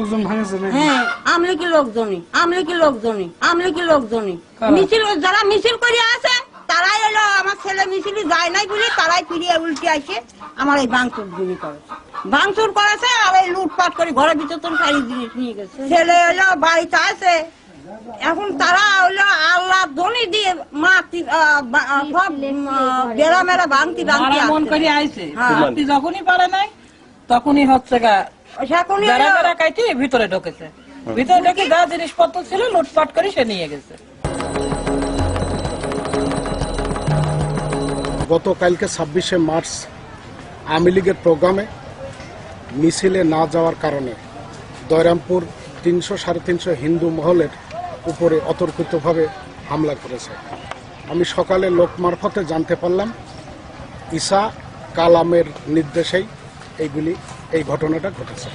লোকজন ভাঙেছে নাকি? হ্যাঁ, আমলিকি লোকজনই মিছিল, যারা মিছিল করে আছে তারাই এলো। আমার ছেলে মিছিল যায় নাই বলে তারাই ফিরিয়ে উল্টে আসে আমার এই ভাঙচুর করেছে আর এই লুটপাট করে ঘরের ভিতর তো সারি জিনিস নিয়ে গেছে। ছেলে এলো বাড়িতে আছে, এখন তারা হলো আল্লাহ ধনী দিয়ে সব বেড়ামেরা ভাঙতি মন করে আইছে, যখনই পারে নাই তখনই হচ্ছে কাইতে ভিতরে ঢুকেছে, ভিতরে ঢুকে যা জিনিসপত্র ছিল লুটপাট করে সে নিয়ে গেছে। গতকালকে 26শে মার্চ আওয়ামী লীগের প্রোগ্রামে মিছিলে না যাওয়ার কারণে দয়রামপুর 300-350 হিন্দু মহলের উপরে অতর্কিতভাবে হামলা করেছে। আমি সকালে লোক মারফতে জানতে পারলাম ঈসা কালামের নির্দেশেই এই ঘটনাটা ঘটেছে।